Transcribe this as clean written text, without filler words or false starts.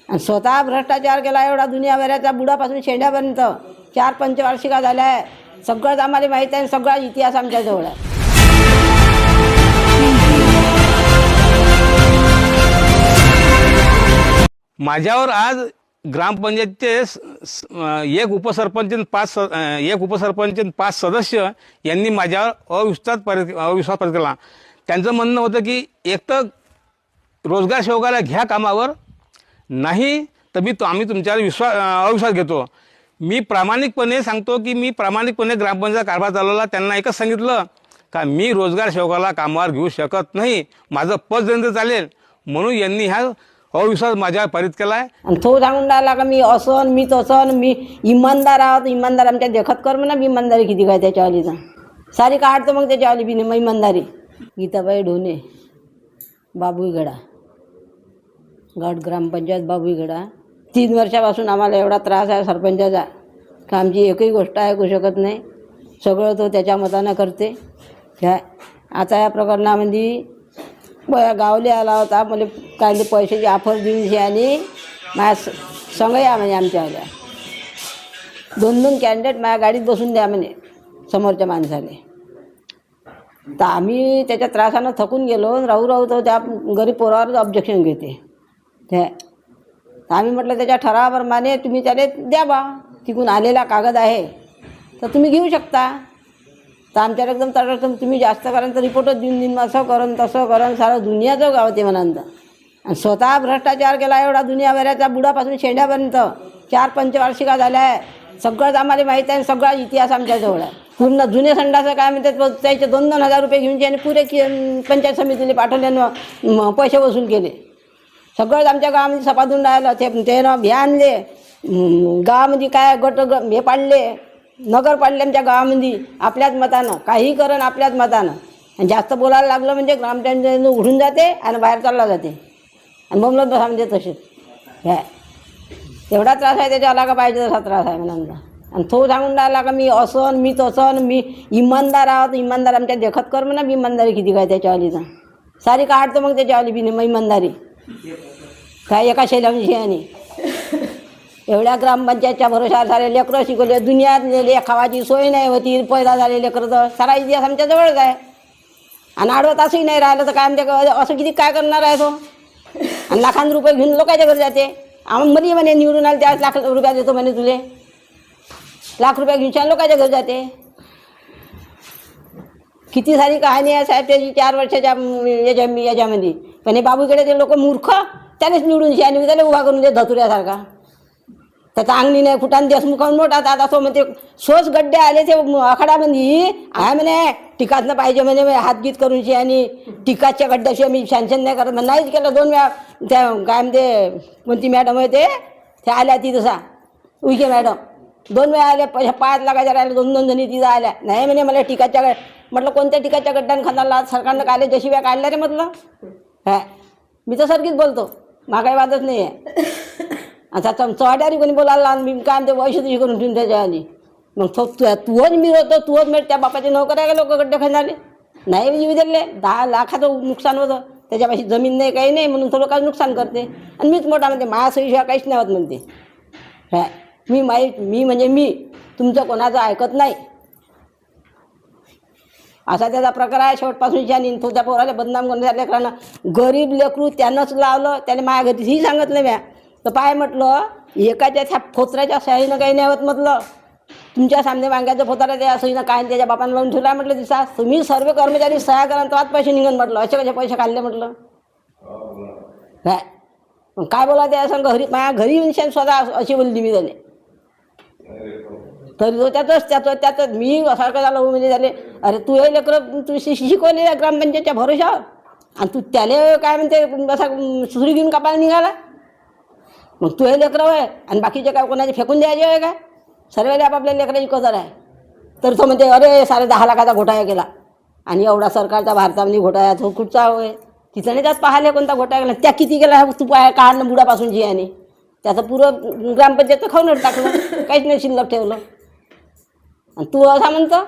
आणि स्वतः भ्रष्टाचार केला एवढा दुनियाभराचा बुडापासून शेंड्यापर्यंत 4 पंचवार्षिका झाल्या आहे. सगळंच आम्हाला माहीत आहे, सगळा इतिहास आमच्याजवळ आहे. माझ्यावर आज ग्रामपंचायतचे एक उपसरपंच आणि 5 सदस्य यांनी माझ्यावर अविश्वास प्रकट केला. त्यांचं म्हणणं होतं की एक तर रोजगार सेवकाला घ्या कामावर, नाही तर आम्ही तुमच्यावर अविश्वास घेतो. मी प्रामाणिकपणे सांगतो की मी प्रामाणिकपणे ग्रामपंचायत कारभार चालवला. त्यांना एकच सांगितलं का मी रोजगार सेवकाला कामावर घेऊ शकत नाही, माझं पद जंत चालेल. म्हणून यांनी हा अविश्वास माझ्यावर पारित केला आहे. आणि तो सांगून राहिला का मी असन मी तसन, मी इमानदार आहोत. इमानदार आमच्या देखत कर म्हणा. इमानदारी किती काय त्याच्यावालीचा सारी काढतो मग त्याच्यावाली बी नाही इमानदारी. गीताबाई ढोणे, बाबुईगडा गट ग्रामपंचायत बाबुईगडा. 3 वर्षापासून आम्हाला एवढा त्रास आहे सरपंचाचा का आमची एकही गोष्ट ऐकू शकत नाही. सगळं तो त्याच्या मतानं करते. काय आता या प्रकरणामध्ये गावले आला होता, मला काय पैशाची ऑफर दिली आणि माझ्या संग या म्हणजे आमच्या आल्या 2 कॅन्डिडेट माझ्या गाडीत बसून द्या म्हणे समोरच्या माणसाले. तर आम्ही त्याच्या त्रासानं थकून गेलो. राहू तो त्या गरीब पोरावर ऑब्जेक्शन घेते. ते आम्ही म्हटलं त्याच्या ठरावाप्रमाणे तुम्ही त्याला द्या बा, तिकून आलेला कागद आहे तर तुम्ही घेऊ शकता. तर आमच्याला एकदम तडकम तुम्ही जास्त कराल तर रिपोर्टच देऊन असं करण तसं करण सारं दुनियाचं गाव ते म्हणांत. आणि स्वतः भ्रष्टाचार केला एवढा दुनियाभराचा बुडापासून शेंड्यापर्यंत 4 पंचवार्षिका झाल्या आहे. सगळंच आम्हाला माहीत आहे, सगळा इतिहास आमच्याजवळ आहे. पूर्ण जुने संडाचं काय म्हणतात त्याचे 2-2 हजार रुपये घेऊन आणि पुरे पंचायत समितीला पाठवल्यानं पैसे वसूल केले. सगळंच आमच्या गावामध्ये सपादून राहिलं. त्यानं भ्या आणले गावामध्ये, काय गट हे पाडले, नगर पाडले आमच्या गावामध्ये आपल्याच मतानं. काही करण आपल्याच मतानं. आणि जास्त बोलायला लागलं म्हणजे ग्रामपंचायत उठून जाते आणि बाहेर चालला जाते आणि बोंबलत बसा म्हणजे तसेच. काय एवढा त्रास आहे त्याच्या आला का पाहिजे तसा त्रास आहे म्हणा. आणि तो सांगून राहिला का मी असन मी तसन, मी इमानदार आहोत. इमानदार आमच्या देखत कर म्हणा. इमानदारी किती काय त्याच्यावालीचा सारी काढतो मग त्याच्यावाली बी नाही इमानदारी. काय एका शैलांशी आणि एवढ्या ग्रामपंचायतच्या भरोशावर सारे लेकरं शिकवले. दुनियात खावाची सोय नाही होती, पैदा झाले लेकरं. तर सारा इतिहास आमच्या जवळच आहे. आणि आडवत असंही नाही राहिलं तर काय आमच्या असं किती काय करणार आहे तो. आणि लाखांनी रुपये घेऊन लोकांच्या घरी जाते. आम्हाला म्हणे निवडून आले त्यावेळेस लाख रुपया देतो म्हणे तुले. लाख रुपये घेऊन लोकांच्या घरी जाते. किती सारी कहाणी आहे साहेब त्याची 4 वर्षाच्या याच्यामध्ये. पण हे बाबूकडे ते लोक मूर्ख त्यानेच निवडून आणि त्याला उभा करून दे धतुऱ्यासारखा. त्याचा अंगणी नाही फुटान देशमुखाहून मोठा. आता तो म्हणते सोच गड्डे आले ते आखाड्यामध्ये आहे म्हणे टिकाच पाहिजे म्हणे हातगीत करून आणि टिकाच्या गड्ड्याशी आम्ही सँक्शन नाही करत. नाहीच केलं. 2 वेळा त्या काय म्हणते कोणती मॅडम होते त्या आल्या ती तसा उईके मॅडम 2 वेळा आल्या. 5 लाखाच्या राहिल्या 2 जणी तिथं आल्या. नाही म्हणे मला टिकाच्या म्हटलं कोणत्या टिकाच्या गड्ड्यानं खांदाला सरकारनं काढले जशी वेळा काढल्या रे म्हटलं. काय मी तर सारखीच बोलतो, काही वादच नाही आहे. आता चव्हाट्यारी कोणी बोलायला मी काय म्हणते वैशुद्धी करून ठेवून त्याच्या आधी. मग तूच मी होतो तूच मिळ त्या बापाचे नोकर आहे का लोक गड्डे खांदाले नाही म्हणजे विचारले 10 लाखाचं नुकसान होतं. त्याच्यापाशी जमीन नाही काही नाही म्हणून थोडं काही नुकसान करते. आणि मीच मोठा म्हणते माझ्याशिवाय काहीच नाही होत म्हणते. काय मी म्हणजे मी तुमचं कोणाचं ऐकत नाही असा त्याचा प्रकार आहे शेवटपासून. आणि तो त्या पोराला बदनाम करण्याच्या लेकरांना गरीब लेकरू त्यानंच लावलं. त्याने माझ्या घरीही सांगितलं म्या तर पाय म्हटलं एकाच्या त्या फोत्राच्या सहीनं काही नाही होत म्हटलं. तुमच्या सामने वांग्याचं फोतारा त्या सहीनं काय त्याच्या बापानं लावून ठेवला म्हटलं. दिसा तुम्ही सर्व कर्मचारी सह्या करा तर आज पैसे निघन म्हटलं. असे कसे पैसे काढले म्हटलं. काय मग काय बोला त्या संग घरी माझ्या घरी येऊन स्वतः अशी बोलली मी त्याने. तरी तो त्यातच मी सारखं झालं म्हणजे झाले. अरे तू हे लेकरं तू शिकवले ग्रामपंचायतच्या भरोशावर आणि तू त्याला काय म्हणते असा सुरी घेऊन कापायला निघाला. मग तू हे लेकरं आहे आणि बाकीचे काय कोणाचे फेकून द्यायचे आहे काय. सर्वांनी आपापल्या लेकराची कदर आहे. तर तो म्हणते अरे 10.5 लाखाचा घोटाळा केला आणि एवढा सरकारचा भारतामध्ये घोटाळा तो कुठचा होय. तिथं नाही त्यात पाहिले कोणता घोटाळा केला त्या किती केला तू पाय काढणं बुडापासूनची आणि त्याचं पुरं ग्रामपंचायतचं खाऊन टाकलं. काहीच नाही शिल्लक ठेवलं. आणि तू असा म्हणतो